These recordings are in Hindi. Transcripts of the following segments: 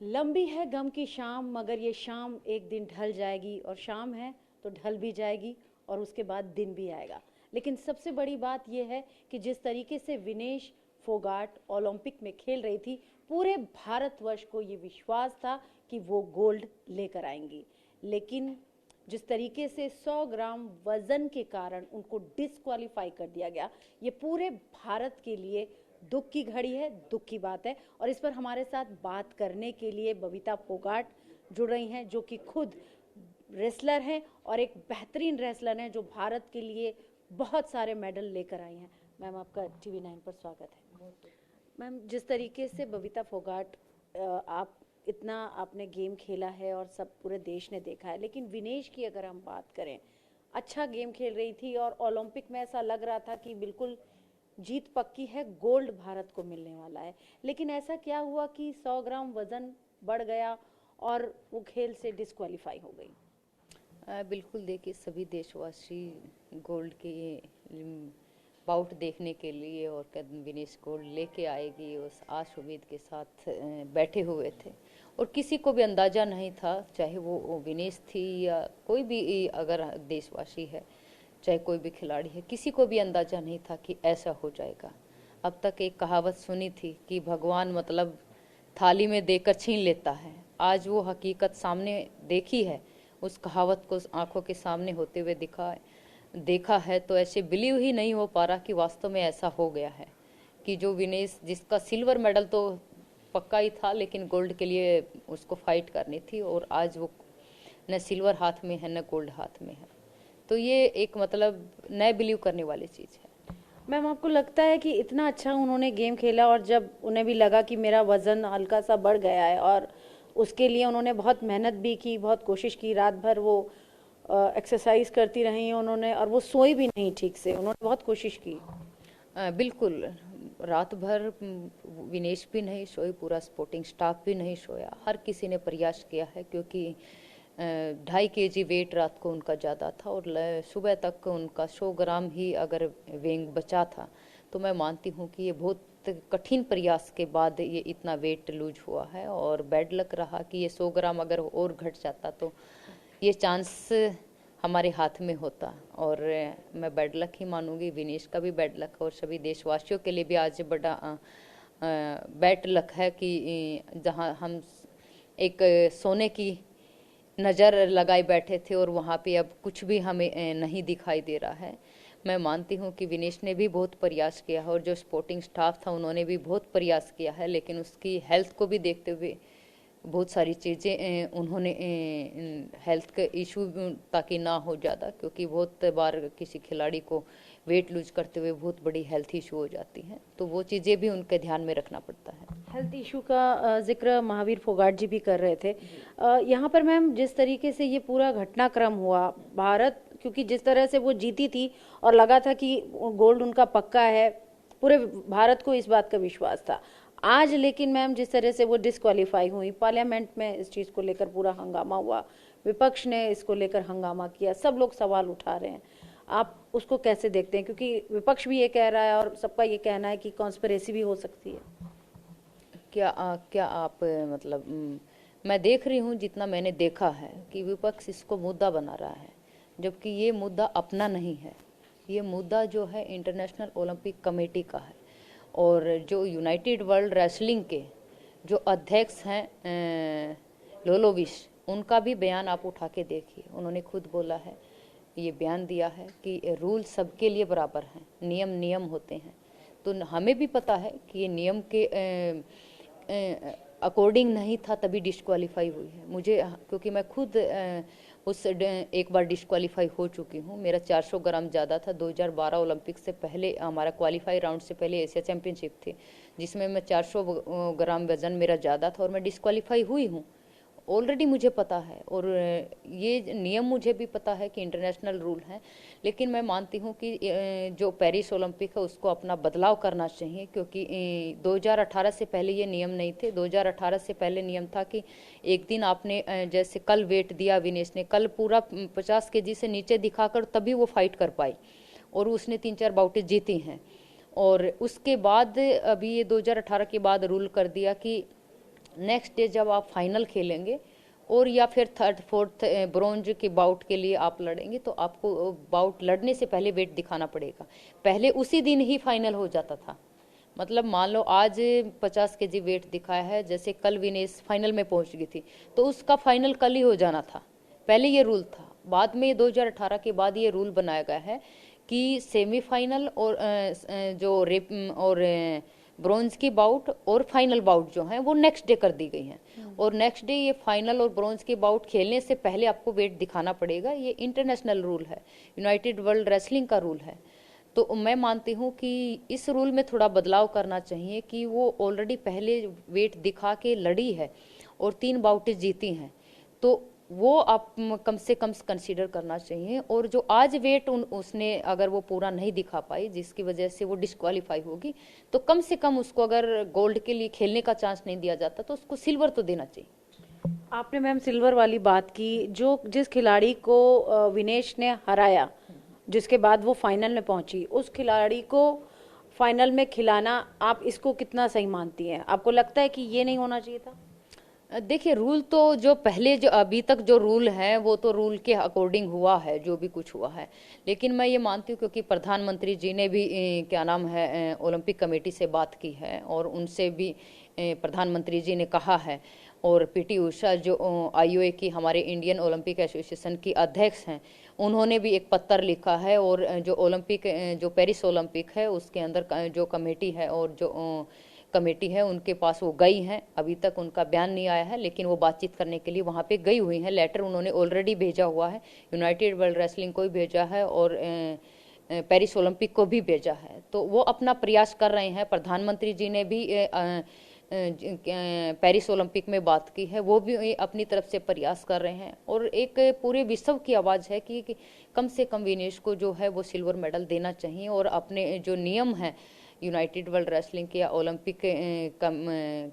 लंबी है गम की शाम, मगर ये शाम एक दिन ढल जाएगी, और शाम है तो ढल भी जाएगी, और उसके बाद दिन भी आएगा। लेकिन सबसे बड़ी बात यह है कि जिस तरीके से विनेश फोगाट ओलंपिक में खेल रही थी, पूरे भारतवर्ष को ये विश्वास था कि वो गोल्ड लेकर आएंगी। लेकिन जिस तरीके से 100 ग्राम वजन के कारण उनको डिस्क्वालीफाई कर दिया गया, ये पूरे भारत के लिए दुख की घड़ी है, दुख की बात है। और इस पर हमारे साथ बात करने के लिए बबीता फोगाट जुड़ रही हैं, जो कि खुद रेसलर हैं और एक बेहतरीन रेसलर हैं, जो भारत के लिए बहुत सारे मेडल लेकर आई हैं। मैम, आपका TV9 पर स्वागत है। मैम, जिस तरीके से बबीता फोगाट, आप इतना आपने गेम खेला है और सब पूरे देश ने देखा है, लेकिन विनेश की अगर हम बात करें, अच्छा गेम खेल रही थी और ओलंपिक में ऐसा लग रहा था कि बिल्कुल जीत पक्की है, गोल्ड भारत को मिलने वाला है। लेकिन ऐसा क्या हुआ कि 100 ग्राम वजन बढ़ गया और वो खेल से डिस्क्वालीफाई हो गई? बिल्कुल, देखिए सभी देशवासी गोल्ड के बाउट देखने के लिए और विनेश गोल्ड लेके आएगी उस आश उम्मीद के साथ बैठे हुए थे। और किसी को भी अंदाज़ा नहीं था, चाहे वो विनेश थी या कोई भी अगर देशवासी है, चाहे कोई भी खिलाड़ी है, किसी को भी अंदाज़ा नहीं था कि ऐसा हो जाएगा। अब तक एक कहावत सुनी थी कि भगवान मतलब थाली में देकर छीन लेता है। आज वो हकीकत सामने देखी है, उस कहावत को आंखों के सामने होते हुए देखा है, तो ऐसे बिलीव ही नहीं हो पा रहा कि वास्तव में ऐसा हो गया है कि जो विनेश, जिसका सिल्वर मेडल तो पक्का ही था, लेकिन गोल्ड के लिए उसको फाइट करनी थी, और आज वो न सिल्वर हाथ में है न गोल्ड हाथ में है। तो ये एक मतलब न बिलीव करने वाली चीज़ है। मैम, आपको लगता है कि इतना अच्छा उन्होंने गेम खेला और जब उन्हें भी लगा कि मेरा वज़न हल्का सा बढ़ गया है, और उसके लिए उन्होंने बहुत मेहनत भी की, बहुत कोशिश की, रात भर वो एक्सरसाइज करती रही उन्होंने, और वो सोई भी नहीं ठीक से, उन्होंने बहुत कोशिश की? बिल्कुल, रात भर विनेश भी नहीं सोई, पूरा स्पोर्टिंग स्टाफ भी नहीं सोया, हर किसी ने प्रयास किया है, क्योंकि 2.5 kg वेट रात को उनका ज़्यादा था और सुबह तक उनका 100 ग्राम ही अगर वेट बचा था। तो मैं मानती हूँ कि ये बहुत कठिन प्रयास के बाद ये इतना वेट लूज हुआ है, और बैड लक रहा कि ये 100 ग्राम अगर और घट जाता तो ये चांस हमारे हाथ में होता। और मैं बैड लक ही मानूंगी, विनेश का भी बैड लक, और सभी देशवासियों के लिए भी आज बड़ा बैड लक है कि जहां हम एक सोने की नज़र लगाए बैठे थे और वहाँ पे अब कुछ भी हमें नहीं दिखाई दे रहा है। मैं मानती हूँ कि विनेश ने भी बहुत प्रयास किया है, और जो स्पोर्टिंग स्टाफ था उन्होंने भी बहुत प्रयास किया है, लेकिन उसकी हेल्थ को भी देखते हुए बहुत सारी चीज़ें उन्होंने हेल्थ का इशू ताकि ना हो ज़्यादा, क्योंकि बहुत बार किसी खिलाड़ी को वेट लूज करते हुए बहुत बड़ी हेल्थ इशू हो जाती हैं, तो वो चीज़ें भी उनके ध्यान में रखना पड़ता है। हेल्थ इशू का जिक्र महावीर फोगाट जी भी कर रहे थे। यहाँ पर मैम, जिस तरीके से ये पूरा घटनाक्रम हुआ, भारत क्योंकि जिस तरह से वो जीती थी और लगा था कि गोल्ड उनका पक्का है, पूरे भारत को इस बात का विश्वास था। आज लेकिन मैम, जिस तरह से वो डिस्क्वालीफाई हुई, पार्लियामेंट में इस चीज़ को लेकर पूरा हंगामा हुआ, विपक्ष ने इसको लेकर हंगामा किया, सब लोग सवाल उठा रहे हैं, आप उसको कैसे देखते हैं? क्योंकि विपक्ष भी ये कह रहा है और सबका ये कहना है कि कॉन्स्पिरेसी भी हो सकती है। क्या आप मतलब मैं देख रही हूँ, जितना मैंने देखा है कि विपक्ष इसको मुद्दा बना रहा है, जबकि ये मुद्दा अपना नहीं है। ये मुद्दा जो है इंटरनेशनल ओलंपिक कमेटी का है, और जो यूनाइटेड वर्ल्ड रेसलिंग के जो अध्यक्ष हैं लोलोविश, उनका भी बयान आप उठा के देखिए। उन्होंने खुद बोला है, ये बयान दिया है कि रूल सबके लिए बराबर हैं, नियम नियम होते हैं। तो हमें भी पता है कि ये नियम के अकॉर्डिंग नहीं था, तभी डिस्क्वालीफाई हुई है। मुझे, क्योंकि मैं खुद उस एक बार डिस्क्वालीफाई हो चुकी हूँ, मेरा 400 ग्राम ज़्यादा था। 2012 ओलंपिक से पहले, हमारा क्वालिफाई राउंड से पहले एशिया चैम्पियनशिप थी, जिसमें मैं 400 ग्राम वज़न मेरा ज़्यादा था, और मैं डिस्क्वालीफाई हुई हूँ। ऑलरेडी मुझे पता है, और ये नियम मुझे भी पता है कि इंटरनेशनल रूल हैं। लेकिन मैं मानती हूँ कि जो पेरिस ओलंपिक है उसको अपना बदलाव करना चाहिए, क्योंकि 2018 से पहले ये नियम नहीं थे। 2018 से पहले नियम था कि एक दिन आपने जैसे कल वेट दिया, विनेश ने कल पूरा 50 kg से नीचे दिखाकर तभी वो फाइट कर पाई, और उसने 3-4 बाउटें जीती हैं। और उसके बाद अभी ये 2018 के बाद रूल कर दिया कि नेक्स्ट डे जब आप फाइनल खेलेंगे और या फिर थर्ड फोर्थ ब्रॉन्ज के बाउट के लिए आप लड़ेंगे तो आपको बाउट लड़ने से पहले वेट दिखाना पड़ेगा। पहले उसी दिन ही फाइनल हो जाता था। मतलब मान लो आज 50 केजी वेट दिखाया है, जैसे कल विनेश फाइनल में पहुंच गई थी तो उसका फाइनल कल ही हो जाना था। पहले ये रूल था, बाद में 2018 के बाद ये रूल बनाया गया है कि सेमीफाइनल और जो रेप और ब्रॉन्ज की बाउट और फाइनल बाउट जो है वो नेक्स्ट डे कर दी गई हैं। और नेक्स्ट डे ये फाइनल और ब्रॉन्ज की बाउट खेलने से पहले आपको वेट दिखाना पड़ेगा। ये इंटरनेशनल रूल है, यूनाइटेड वर्ल्ड रेसलिंग का रूल है। तो मैं मानती हूँ कि इस रूल में थोड़ा बदलाव करना चाहिए कि वो ऑलरेडी पहले वेट दिखा के लड़ी है और 3 बाउटें जीती हैं, तो वो आप कम से कम कंसीडर करना चाहिए। और जो आज वेट उसने अगर वो पूरा नहीं दिखा पाई जिसकी वजह से वो डिस्क्वालीफाई होगी, तो कम से कम उसको अगर गोल्ड के लिए खेलने का चांस नहीं दिया जाता तो उसको सिल्वर तो देना चाहिए। आपने मैम सिल्वर वाली बात की, जो जिस खिलाड़ी को विनेश ने हराया, जिसके बाद वो फाइनल में पहुंची, उस खिलाड़ी को फाइनल में खिलाना, आप इसको कितना सही मानती हैं? आपको लगता है कि ये नहीं होना चाहिए था? देखिए, रूल तो जो पहले जो अभी तक जो रूल है वो तो रूल के अकॉर्डिंग हुआ है जो भी कुछ हुआ है। लेकिन मैं ये मानती हूँ क्योंकि प्रधानमंत्री जी ने भी क्या नाम है ओलंपिक कमेटी से बात की है और उनसे भी प्रधानमंत्री जी ने कहा है। और पीटी उषा जो आईओए की हमारे इंडियन ओलंपिक एसोसिएशन की अध्यक्ष हैं, उन्होंने भी एक पत्र लिखा है। और जो ओलंपिक जो पेरिस ओलंपिक है उसके अंदर जो कमेटी है और जो कमेटी है उनके पास वो गई हैं। अभी तक उनका बयान नहीं आया है लेकिन वो बातचीत करने के लिए वहाँ पे गई हुई हैं। लेटर उन्होंने ऑलरेडी भेजा हुआ है, यूनाइटेड वर्ल्ड रेसलिंग को भी भेजा है और पेरिस ओलंपिक को भी भेजा है। तो वो अपना प्रयास कर रहे हैं। प्रधानमंत्री जी ने भी पेरिस ओलंपिक में बात की है, वो भी अपनी तरफ से प्रयास कर रहे हैं। और एक पूरे विश्व की आवाज़ है कि कम से कम विनेश को जो है वो सिल्वर मेडल देना चाहिए और अपने जो नियम हैं यूनाइटेड वर्ल्ड रेसलिंग के या ओलंपिक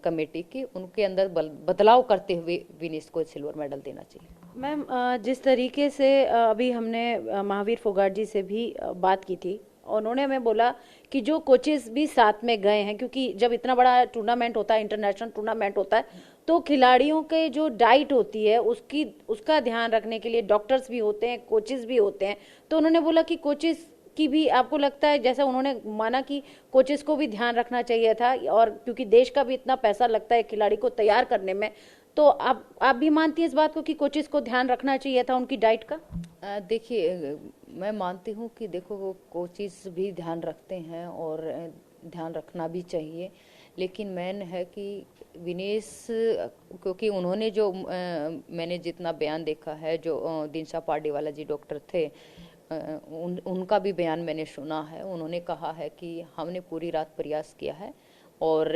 कमेटी की, उनके अंदर बदलाव करते हुए विनेश को सिल्वर मेडल देना चाहिए। मैम, जिस तरीके से अभी हमने महावीर फोगाट जी से भी बात की थी, उन्होंने हमें बोला कि जो कोचेस भी साथ में गए हैं, क्योंकि जब इतना बड़ा टूर्नामेंट होता है, इंटरनेशनल टूर्नामेंट होता है, तो खिलाड़ियों के जो डाइट होती है उसका ध्यान रखने के लिए डॉक्टर्स भी होते हैं, कोचेस भी होते हैं। तो उन्होंने बोला कि कोचेस की भी, आपको लगता है, जैसा उन्होंने माना कि कोचेस को भी ध्यान रखना चाहिए था, और क्योंकि देश का भी इतना पैसा लगता है खिलाड़ी को तैयार करने में, तो आप भी मानती हैं इस बात को कि कोचेस को ध्यान रखना चाहिए था उनकी डाइट का? देखिए, मैं मानती हूँ कि देखो वो कोचेस भी ध्यान रखते हैं और ध्यान रखना भी चाहिए। लेकिन मेन है कि विनेश, क्योंकि उन्होंने जो मैंने जितना बयान देखा है, जो दिनशा पार्डीवाला जी डॉक्टर थे, उनका भी बयान मैंने सुना है। उन्होंने कहा है कि हमने पूरी रात प्रयास किया है और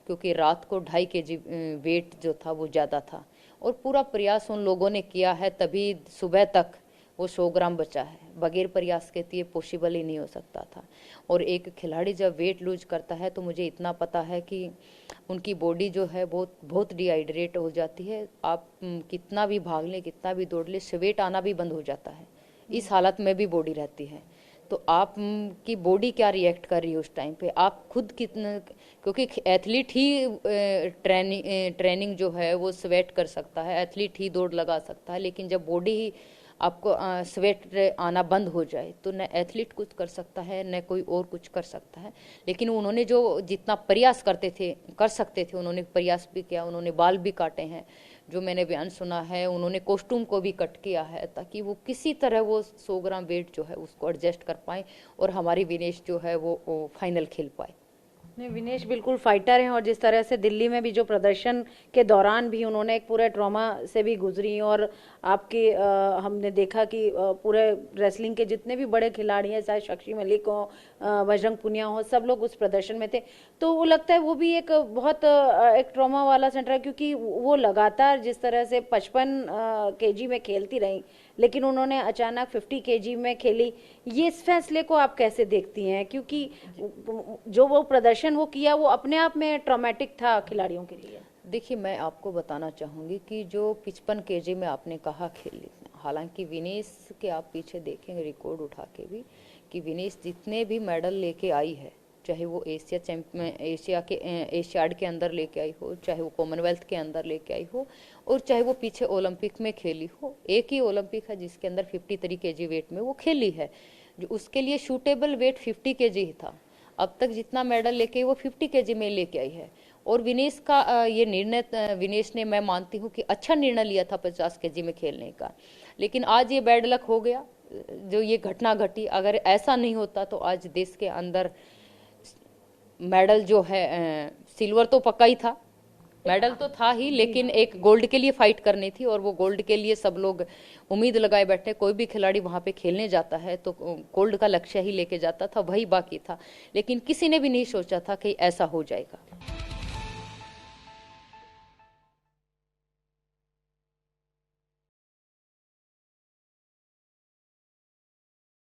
क्योंकि रात को 2.5 kg वेट जो था वो ज़्यादा था और पूरा प्रयास उन लोगों ने किया है, तभी सुबह तक वो 100 ग्राम बचा है। बगैर प्रयास के तो ये पॉसिबल ही नहीं हो सकता था। और एक खिलाड़ी जब वेट लूज करता है तो मुझे इतना पता है कि उनकी बॉडी जो है बहुत डिहाइड्रेट हो जाती है। आप कितना भी भाग लें, कितना भी दौड़ लें, स्वेट आना भी बंद हो जाता है। इस हालत में भी बॉडी रहती है। तो आप की बॉडी क्या रिएक्ट कर रही है उस टाइम पे, आप खुद कितना, क्योंकि एथलीट ही ट्रेनिंग जो है वो स्वेट कर सकता है, एथलीट ही दौड़ लगा सकता है। लेकिन जब बॉडी ही आपको स्वेट आना बंद हो जाए तो न एथलीट कुछ कर सकता है न कोई और कुछ कर सकता है। लेकिन उन्होंने जो जितना प्रयास कर सकते थे उन्होंने प्रयास भी किया। उन्होंने बाल भी काटे हैं, जो मैंने बयान सुना है। उन्होंने कॉस्ट्यूम को भी कट किया है ताकि वो किसी तरह वो 100 ग्राम वेट जो है उसको एडजस्ट कर पाए और हमारी विनेश जो है वो फाइनल खेल पाए। नहीं, विनेश बिल्कुल फाइटर हैं, और जिस तरह से दिल्ली में भी जो प्रदर्शन के दौरान भी उन्होंने एक पूरे ट्रॉमा से भी गुजरी, और आपके हमने देखा कि पूरे रेसलिंग के जितने भी बड़े खिलाड़ी हैं, चाहे साक्षी मलिक हो, बजरंग पुनिया हो, सब लोग उस प्रदर्शन में थे। तो वो लगता है वो भी एक बहुत एक ट्रॉमा वाला सेंटर है, क्योंकि वो लगातार जिस तरह से 55 kg में खेलती रही, लेकिन उन्होंने अचानक 50 kg में खेली। ये इस फैसले को आप कैसे देखती हैं? क्योंकि जो वो प्रदर्शन वो किया वो अपने आप में ट्रॉमेटिक था खिलाड़ियों के लिए। देखिए, मैं आपको बताना चाहूँगी कि जो 55 kg में आपने कहा खेली, हालांकि विनेश के आप पीछे देखेंगे रिकॉर्ड उठा के भी कि विनेश जितने भी मेडल लेके आई है, चाहे वो एशियाड के अंदर लेके आई हो, चाहे वो कॉमनवेल्थ के अंदर लेके आई हो, और चाहे वो पीछे ओलंपिक में खेली हो। एक ही ओलंपिक है जिसके अंदर 53 kg वेट में वो खेली है, जो उसके लिए सूटेबल वेट 50 kg ही था। अब तक जितना मेडल लेके वो 50 kg में लेके आई है। और विनेश का ये निर्णय, विनेश ने, मैं मानती हूँ कि अच्छा निर्णय लिया था 50 kg में खेलने का। लेकिन आज ये बैड लक हो गया, जो ये घटना घटी। अगर ऐसा नहीं होता तो आज देश के अंदर मेडल जो है, सिल्वर तो पक्का ही था, मेडल तो था ही, लेकिन एक गोल्ड के लिए फाइट करनी थी। और वो गोल्ड के लिए सब लोग उम्मीद लगाए बैठे। कोई भी खिलाड़ी वहां पे खेलने जाता है तो गोल्ड का लक्ष्य ही लेके जाता था, वही बाकी था। लेकिन किसी ने भी नहीं सोचा था कि ऐसा हो जाएगा।